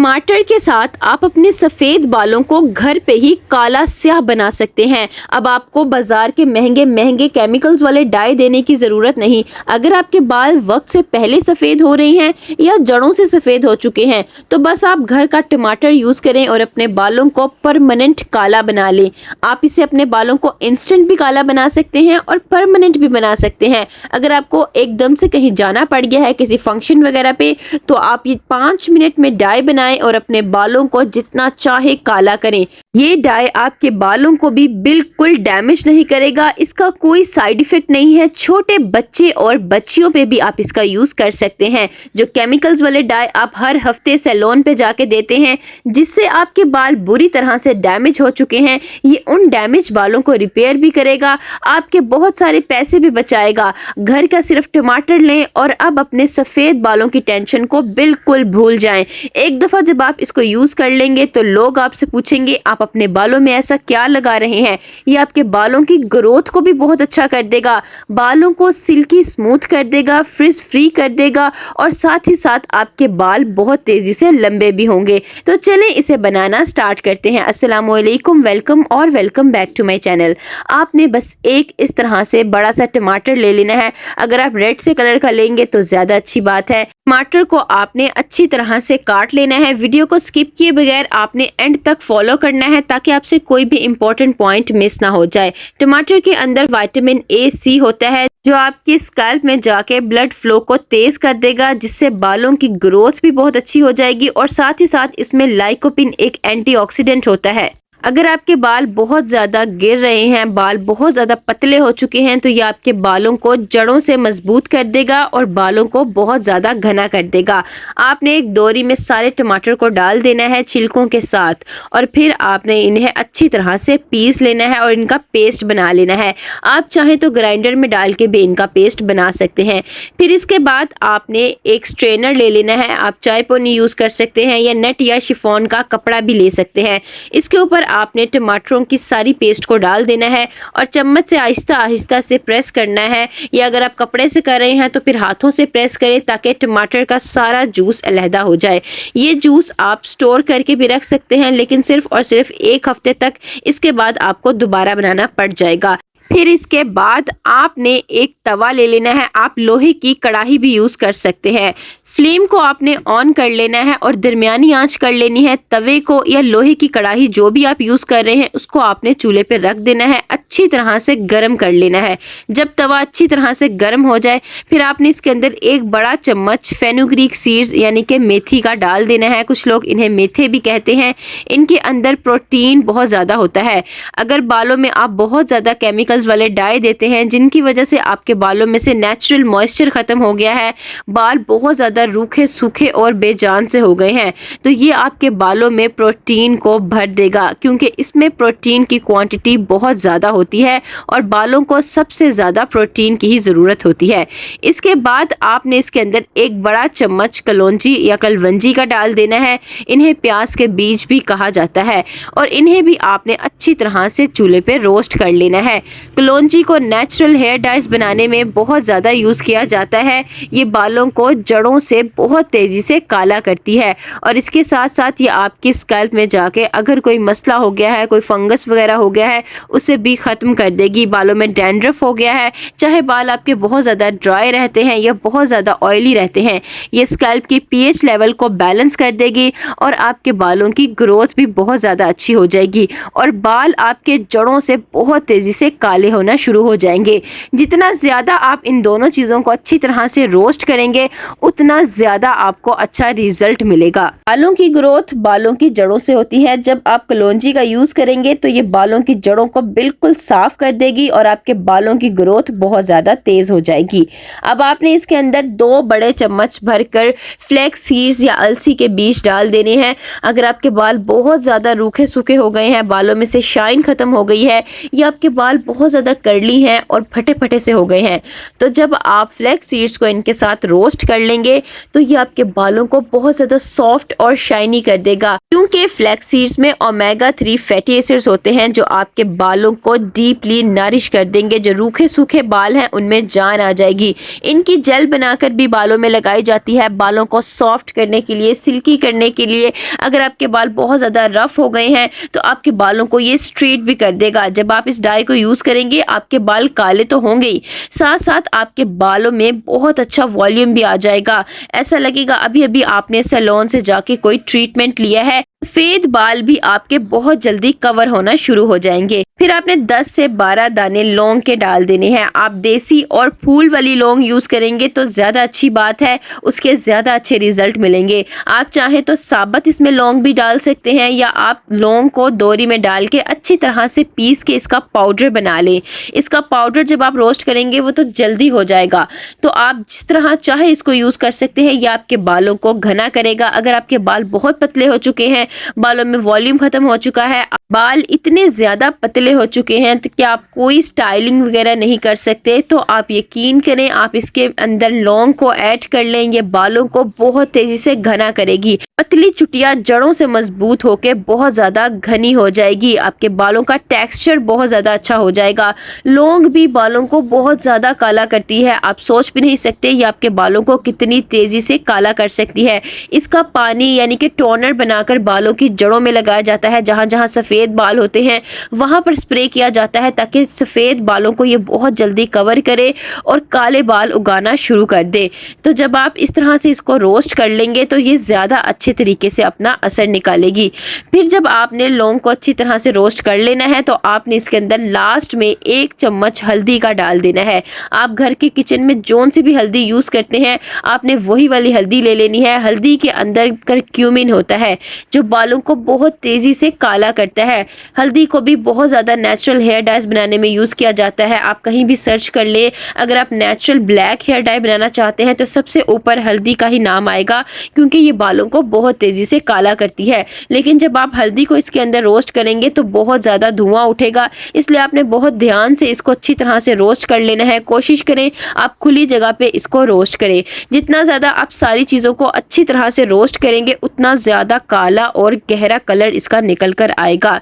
टमाटर के साथ आप अपने सफ़ेद बालों को घर पे ही काला स्याह बना सकते हैं। अब आपको बाजार के महंगे महंगे केमिकल्स वाले डाई देने की ज़रूरत नहीं। अगर आपके बाल वक्त से पहले सफ़ेद हो रहे हैं या जड़ों से सफ़ेद हो चुके हैं तो बस आप घर का टमाटर यूज़ करें और अपने बालों को परमानेंट काला बना लें। आप इसे अपने बालों को इंस्टेंट भी काला बना सकते हैं और परमानेंट भी बना सकते हैं। अगर आपको एकदम से कहीं जाना पड़ गया है किसी फंक्शन वगैरह पे, तो आप ये 5 मिनट में डाई बनाएं और अपने बालों को जितना चाहे काला करें। ये डाई आपके बालों को भी बिल्कुल डैमेज नहीं करेगा। इसका कोई साइड इफेक्ट नहीं है। छोटे बच्चे और बच्चियों पे भी आप इसका यूज कर सकते हैं। जो केमिकल्स वाले डाई आप हर हफ्ते सैलून पे जाके देते हैं जिससे आपके बाल बुरी तरह से डैमेज हो चुके हैं, ये उन डैमेज बालों को रिपेयर भी करेगा, आपके बहुत सारे पैसे भी बचाएगा। घर का सिर्फ टमाटर लें और अब अपने सफेद बालों की टेंशन को बिल्कुल भूल जाएं। एक दफा जब आप इसको यूज कर लेंगे तो लोग आपसे पूछेंगे आप अपने बालों में ऐसा क्या लगा रहे हैं। ये आपके बालों की ग्रोथ को भी बहुत अच्छा कर देगा, बालों को सिल्की स्मूथ कर देगा, फ्रिज फ्री कर देगा और साथ ही साथ आपके बाल बहुत तेजी से लंबे भी होंगे। तो चलें इसे बनाना स्टार्ट करते हैं। अस्सलाम वालेकुम, वेलकम और welcome back to my channel. आपने बस एक इस तरह से बड़ा सा टमाटर ले लेना है। अगर आप रेड से कलर का लेंगे तो ज्यादा अच्छी बात है। टमाटर को आपने अच्छी तरह से काट लेना है। वीडियो को स्किप किए बगैर आपने एंड तक फॉलो करना है ताकि आपसे कोई भी इम्पोर्टेंट पॉइंट मिस ना हो जाए। टमाटर के अंदर विटामिन ए सी होता है जो आपकी स्कैल्प में जाके ब्लड फ्लो को तेज कर देगा, जिससे बालों की ग्रोथ भी बहुत अच्छी हो जाएगी और साथ ही साथ इसमें लाइकोपिन एक एंटीऑक्सीडेंट होता है। अगर आपके बाल बहुत ज़्यादा गिर रहे हैं, बाल बहुत ज़्यादा पतले हो चुके हैं, तो ये आपके बालों को जड़ों से मजबूत कर देगा और बालों को बहुत ज़्यादा घना कर देगा। आपने एक दोरी में सारे टमाटर को डाल देना है छिलकों के साथ और फिर आपने इन्हें अच्छी तरह से पीस लेना है और इनका पेस्ट बना लेना है। आप चाहें तो ग्राइंडर में डाल के भी इनका पेस्ट बना सकते हैं। फिर इसके बाद आपने एक स्ट्रेनर ले लेना है। आप चाय पोनी यूज़ कर सकते हैं या नेट या शिफॉन का कपड़ा भी ले सकते हैं। इसके ऊपर आपने टमाटरों की सारी पेस्ट को डाल देना है और चम्मच से आहिस्ता आहिस्ता से प्रेस करना है, या अगर आप कपड़े से कर रहे हैं तो फिर हाथों से प्रेस करें ताकि टमाटर का सारा जूस अलहदा हो जाए। ये जूस आप स्टोर करके भी रख सकते हैं लेकिन सिर्फ और सिर्फ 1 हफ्ते तक। इसके बाद आपको दोबारा बनाना पड़ जाएगा। फिर इसके बाद आपने एक तवा ले लेना है। आप लोहे की कढ़ाई भी यूज़ कर सकते हैं। फ्लेम को आपने ऑन कर लेना है और दरमियानी आंच कर लेनी है। तवे को या लोहे की कढ़ाई जो भी आप यूज़ कर रहे हैं उसको आपने चूल्हे पे रख देना है, अच्छी तरह से गर्म कर लेना है। जब तवा अच्छी तरह से गर्म हो जाए फिर आपने इसके अंदर एक बड़ा चम्मच फेनुग्रीक सीड्स यानी कि मेथी का डाल देना है। कुछ लोग इन्हें मेथे भी कहते हैं। इनके अंदर प्रोटीन बहुत ज़्यादा होता है। अगर बालों में आप बहुत ज़्यादा केमिकल्स वाले डाई देते हैं जिनकी वजह से आपके बालों में से नेचुरल मॉइस्चर ख़त्म हो गया है, बाल बहुत ज़्यादा रूखे सूखे और बेजान से हो गए हैं, तो ये आपके बालों में प्रोटीन को भर देगा क्योंकि इसमें प्रोटीन की क्वांटिटी बहुत ज़्यादा होती है और बालों को सबसे ज़्यादा प्रोटीन की ही ज़रूरत होती है। इसके बाद आपने इसके अंदर एक बड़ा चम्मच कलौंजी या कलवंजी का डाल देना है। इन्हें प्याज के बीज भी कहा जाता है और इन्हें भी आपने अच्छी तरह से चूल्हे पे रोस्ट कर लेना है। कलौंजी को नेचुरल हेयर डाइज बनाने में बहुत ज़्यादा यूज़ किया जाता है। ये बालों को जड़ों से बहुत तेजी से काला करती है और इसके साथ साथ ये आपकी स्कैल्प में जाके अगर कोई मसला हो गया है, कोई फंगस वगैरह हो गया है, उसे भी ख़त्म कर देगी। बालों में डैंड्रफ हो गया है, चाहे बाल आपके बहुत ज़्यादा ड्राई रहते हैं या बहुत ज़्यादा ऑयली रहते हैं, ये स्कैल्प की पीएच लेवल को बैलेंस कर देगी और आपके बालों की ग्रोथ भी बहुत ज़्यादा अच्छी हो जाएगी और बाल आपके जड़ों से बहुत तेज़ी से काले होना शुरू हो जाएंगे। जितना ज़्यादा आप इन दोनों चीज़ों को अच्छी तरह से रोस्ट करेंगे उतना ज़्यादा आपको अच्छा रिजल्ट मिलेगा। बालों की ग्रोथ बालों की जड़ों से होती है। जब आप कलौंजी का यूज़ करेंगे तो ये बालों की जड़ों को बिल्कुल साफ कर देगी और आपके बालों की ग्रोथ बहुत ज़्यादा तेज़ हो जाएगी। अब आपने इसके अंदर 2 बड़े चम्मच भरकर फ्लैक्स सीड्स या अलसी के बीज डाल देने हैं। अगर आपके बाल बहुत ज़्यादा रूखे सूखे हो गए हैं, बालों में से शाइन ख़त्म हो गई है या आपके बाल बहुत ज़्यादा कर्ली हैं और फटे फटे से हो गए हैं, तो जब आप फ्लैक्स सीड्स को इनके साथ रोस्ट कर लेंगे तो ये आपके बालों को बहुत ज़्यादा सॉफ्ट और शाइनी कर देगा, क्योंकि फ्लैक्स सीड्स में ओमेगा 3 फैटी एसिड्स होते हैं जो आपके बालों को डीपली नरिश कर देंगे। जो रूखे सूखे बाल हैं उनमें जान आ जाएगी। इनकी जेल बनाकर भी बालों में लगाई जाती है, बालों को सॉफ्ट करने के लिए, सिल्की करने के लिए। अगर आपके बाल बहुत ज़्यादा रफ हो गए हैं तो आपके बालों को ये स्ट्रेट भी कर देगा। जब आप इस डाई को यूज़ करेंगे आपके बाल काले तो होंगे ही, साथ साथ आपके बालों में बहुत अच्छा वॉल्यूम भी आ जाएगा। ऐसा लगेगा अभी अभी आपने सैलून से जाके कोई ट्रीटमेंट लिया है। सफेद बाल भी आपके बहुत जल्दी कवर होना शुरू हो जाएंगे। फिर आपने 10 से 12 दाने लौंग के डाल देने हैं। आप देसी और फूल वाली लौंग यूज करेंगे तो ज्यादा अच्छी बात है, उसके ज्यादा अच्छे रिजल्ट मिलेंगे। आप चाहे तो साबुत इसमें लौंग भी डाल सकते हैं, या आप लौंग को दोरी में डाल के अच्छी तरह से पीस के इसका पाउडर बना लें। इसका पाउडर जब आप रोस्ट करेंगे वो तो जल्दी हो जाएगा, तो आप जिस तरह चाहे इसको यूज कर सकते हैं। यह आपके बालों को घना करेगा। अगर आपके बाल बहुत पतले हो चुके हैं, बालों में वॉल्यूम खत्म हो चुका है, बाल इतने ज्यादा पतले हो चुके हैं कि आप कोई स्टाइलिंग वगैरह नहीं कर सकते, तो आप यकीन करें आप इसके अंदर लौंग को ऐड कर लें। ये बालों को बहुत तेजी से घना करेगी। पतली चुटिया जड़ों से मजबूत होकर बहुत ज्यादा घनी हो जाएगी। आपके बालों का टेक्सचर बहुत ज्यादा अच्छा हो जाएगा। लौंग भी बालों को बहुत ज्यादा काला करती है। आप सोच भी नहीं सकते ये आपके बालों को कितनी तेजी से काला कर सकती है। इसका पानी यानी कि टोनर बनाकर बालों की जड़ों में लगाया जाता है। जहां जहां सफेद बाल होते हैं वहां पर स्प्रे किया जाता है, ताकि सफेद बालों को ये बहुत जल्दी कवर करे और काले बाल उगाना शुरू कर दे। तो जब आप इस तरह से इसको रोस्ट कर लेंगे तो ये ज्यादा अच्छे तरीके से अपना असर निकालेगी। फिर जब आपने लौंग को अच्छी तरह से रोस्ट कर लेना है तो आपने इसके अंदर लास्ट में 1 चम्मच हल्दी का डाल देना है। आप घर के किचन में जोन सी भी हल्दी यूज करते हैं आपने वही वाली हल्दी ले लेनी है। हल्दी के अंदर करक्यूमिन होता है जो बालों को बहुत तेजी से काला करता है। हल्दी को भी बहुत ज्यादा नेचुरल हेयर डाइज बनाने में यूज किया जाता है। आप कहीं भी सर्च कर ले, अगर आप नेचुरल ब्लैक हेयर डाई बनाना चाहते हैं तो सबसे ऊपर हल्दी का ही नाम आएगा, क्योंकि ये बालों को बहुत तेजी से काला करती है। लेकिन जब आप हल्दी को इसके अंदर रोस्ट करेंगे तो बहुत ज्यादा धुआं उठेगा, इसलिए आपने बहुत ध्यान से इसको अच्छी तरह से रोस्ट कर लेना है। कोशिश करें आप खुली जगह पे इसको रोस्ट करें। जितना ज्यादा आप सारी चीजों को अच्छी तरह से रोस्ट करेंगे उतना ज्यादा काला और गहरा कलर इसका निकल कर आएगा।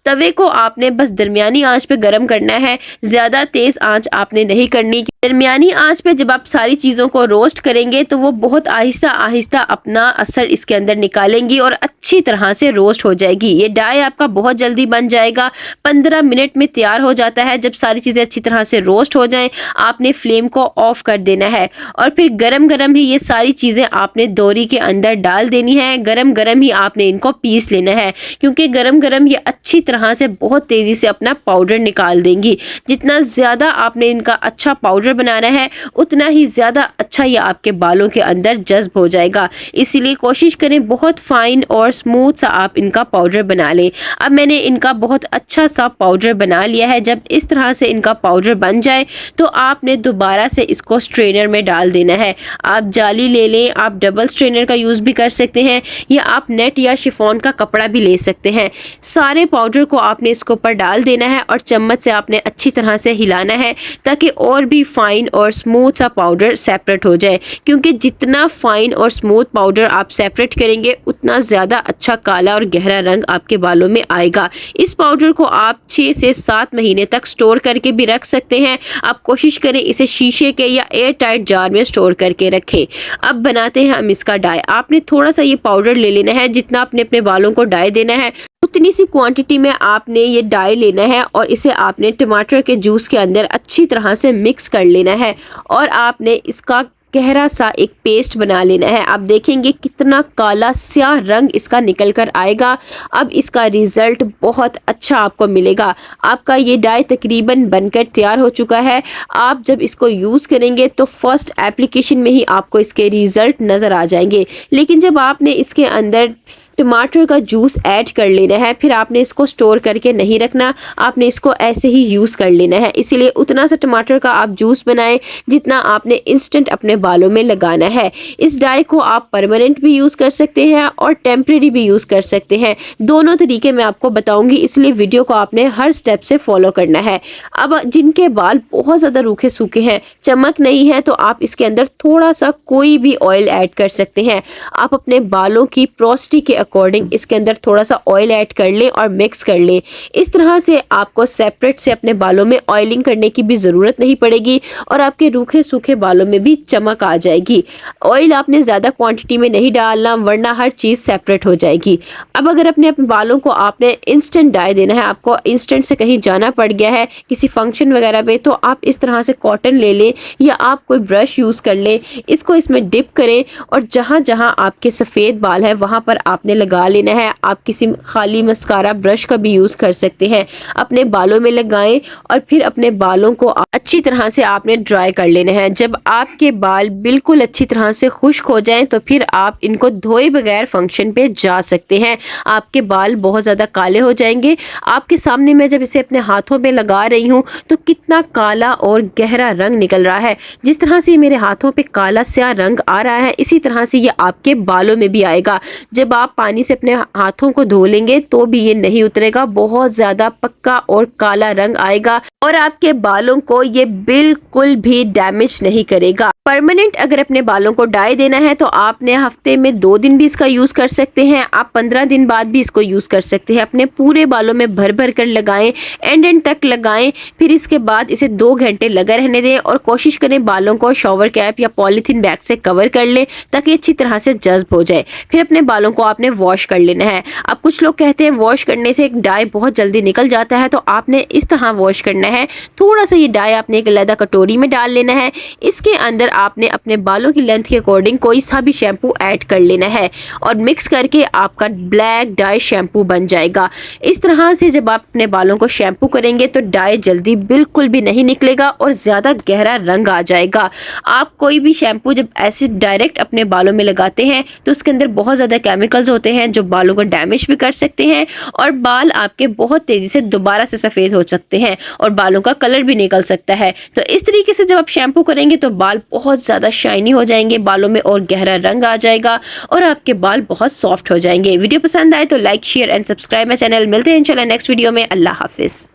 तवे को आपने बस दरमियानी आंच पे गरम करना है, ज्यादा तेज आंच आपने नहीं करनी। दरमियानी आंच पे जब आप सारी चीजों को रोस्ट करेंगे तो वो बहुत आहिस्ता आहिस्ता अपना असर इसके अंदर निकालेंगी और अच्छी तरह से रोस्ट हो जाएगी। ये डाई आपका बहुत जल्दी बन जाएगा, 15 मिनट में तैयार हो जाता है। जब सारी चीजें अच्छी तरह से रोस्ट हो जाएं आपने फ्लेम को ऑफ कर देना है और फिर गरम गरम ही ये सारी चीजें आपने दोरी के अंदर डाल देनी है। गरम गरम ही आपने इनको पीस लेना है, क्योंकि गरम गरम ये अच्छी तरह से बहुत तेजी से अपना पाउडर निकाल देंगी। जितना ज्यादा आपने इनका अच्छा पाउडर बनाना है उतना ही ज्यादा अच्छा ये आपके बालों के अंदर जज्ब हो जाएगा। इसीलिए कोशिश करें बहुत फाइन और स्मूथ सा आप इनका पाउडर बना लें। अब मैंने इनका बहुत अच्छा सा पाउडर बना लिया है। जब इस तरह से इनका पाउडर बन जाए तो आपने दोबारा से इसको स्ट्रेनर में डाल देना है। आप जाली ले लें, आप डबल स्ट्रेनर का यूज भी कर सकते हैं, या आप नेट या शिफॉन का कपड़ा भी ले सकते हैं। सारे पाउडर को आपने इसके ऊपर डाल देना है और चम्मच से आपने अच्छी तरह से हिलाना है, ताकि और भी फाइन और स्मूथ सा पाउडर सेपरेट हो जाए। क्योंकि जितना फाइन और स्मूथ पाउडर आप सेपरेट करेंगे उतना ज़्यादा अच्छा काला और गहरा रंग आपके बालों में आएगा। इस पाउडर को आप 6 से 7 महीने तक स्टोर करके भी रख सकते हैं। आप कोशिश करें इसे शीशे के या एयर टाइट जार में स्टोर करके रखें। अब बनाते हैं हम इसका डाई। आपने थोड़ा सा ये पाउडर ले लेना है, जितना आपने अपने बालों को डाई देना है उतनी सी क्वांटिटी में आपने ये डाई लेना है और इसे आपने टमाटर के जूस के अंदर अच्छी तरह से मिक्स कर लेना है और आपने इसका गहरा सा एक पेस्ट बना लेना है। आप देखेंगे कितना काला स्याह रंग इसका निकल कर आएगा। अब इसका रिजल्ट बहुत अच्छा आपको मिलेगा। आपका ये डाई तकरीबन बनकर तैयार हो चुका है। आप जब इसको यूज़ करेंगे तो फर्स्ट एप्लीकेशन में ही आपको इसके रिजल्ट नज़र आ जाएंगे। लेकिन जब आपने इसके अंदर टमाटर का जूस ऐड कर लेना है। फिर आपने इसको स्टोर करके नहीं रखना, आपने इसको ऐसे ही यूज़ कर लेना है। इसीलिए उतना सा टमाटर का आप जूस बनाएं जितना आपने इंस्टेंट अपने बालों में लगाना है। इस डाई को आप परमानेंट भी यूज़ कर सकते हैं और टेम्परेरी भी यूज़ कर सकते हैं। दोनों तरीके मैं आपको बताऊंगी, इसलिए वीडियो को आपने हर स्टेप से फॉलो करना है। अब जिनके बाल बहुत ज़्यादा रूखे सूखे हैं, चमक नहीं है, तो आप इसके अंदर थोड़ा सा कोई भी ऑयल ऐड कर सकते हैं। आप अपने बालों की पोरोसिटी के अकॉर्डिंग इसके अंदर थोड़ा सा ऑयल ऐड कर लें और मिक्स कर लें। इस तरह से आपको सेपरेट से अपने बालों में ऑयलिंग करने की भी ज़रूरत नहीं पड़ेगी और आपके रूखे सूखे बालों में भी चमक आ जाएगी। ऑयल आपने ज़्यादा क्वांटिटी में नहीं डालना, वरना हर चीज़ सेपरेट हो जाएगी। अब अगर अपने बालों को आपने इंस्टेंट डाई देना है, आपको इंस्टेंट से कहीं जाना पड़ गया है किसी फंक्शन वगैरह में, तो आप इस तरह से कॉटन ले लें या आप कोई ब्रश यूज़ कर लें, इसको इसमें डिप करें और जहाँ जहाँ आपके सफ़ेद बाल हैं वहाँ पर आपने लगा लेना है। आप किसी खाली मस्कारा ब्रश का भी यूज़ कर सकते हैं, अपने बालों में लगाएं और फिर अपने बालों को अच्छी तरह से आपने ड्राई कर लेना है। जब आपके बाल बिल्कुल अच्छी तरह से खुश्क हो जाएं तो फिर आप इनको धोए बगैर फंक्शन पे जा सकते हैं। आपके बाल बहुत ज़्यादा काले हो जाएंगे। आपके सामने मैं जब इसे अपने हाथों में लगा रही हूँ तो कितना काला और गहरा रंग निकल रहा है। जिस तरह से मेरे हाथों पे काला स्याह रंग आ रहा है, इसी तरह से ये आपके बालों में भी आएगा। जब आप पानी से अपने हाथों को धो लेंगे तो भी ये नहीं उतरेगा, बहुत ज़्यादा पक्का और काला रंग आएगा और आपके बालों को ये बिल्कुल भी डैमेज नहीं करेगा। परमानेंट अगर अपने बालों को डाई देना है तो आपने हफ्ते में 2 दिन भी इसका यूज़ कर सकते हैं, आप 15 दिन बाद भी इसको यूज़ कर सकते हैं। अपने पूरे बालों में भर भर कर लगाएं, एंड तक लगाएं, फिर इसके बाद इसे 2 घंटे लगा रहने दें और कोशिश करें बालों को शॉवर कैप या पॉलीथीन बैग से कवर कर लें ताकि अच्छी तरह से जज्ब हो जाए। फिर अपने बालों को आपने वॉश कर लेना है। अब कुछ लोग कहते हैं वॉश करने से एक डाई बहुत जल्दी निकल जाता है, तो आपने इस तरह वॉश करना है। थोड़ा सा ये डाई आपने एक अलग कटोरी में डाल लेना है। इसके अंदर आपने अपने बालों की लेंथ के अकॉर्डिंग कोई सा भी शैम्पू ऐड कर लेना है और मिक्स करके आपका ब्लैक डाई शैम्पू बन जाएगा। इस तरह से जब आप अपने बालों को शैम्पू करेंगे तो डाई जल्दी बिल्कुल भी नहीं निकलेगा और ज़्यादा गहरा रंग आ जाएगा। आप कोई भी शैम्पू जब ऐसे डायरेक्ट अपने बालों में लगाते हैं तो उसके अंदर बहुत ज़्यादा केमिकल्स होते हैं जो बालों को डैमेज भी कर सकते हैं और बाल आपके बहुत तेज़ी से दोबारा से सफ़ेद हो सकते हैं और बालों का कलर भी निकल सकता है। तो इस तरीके से जब आप शैम्पू करेंगे तो बाल बहुत ज़्यादा शाइनी हो जाएंगे, बालों में और गहरा रंग आ जाएगा और आपके बाल बहुत सॉफ्ट हो जाएंगे। वीडियो पसंद आए तो like, share and subscribe my channel. मिलते हैं इंशाल्लाह नेक्स्ट वीडियो में। अल्लाह हाफिज़।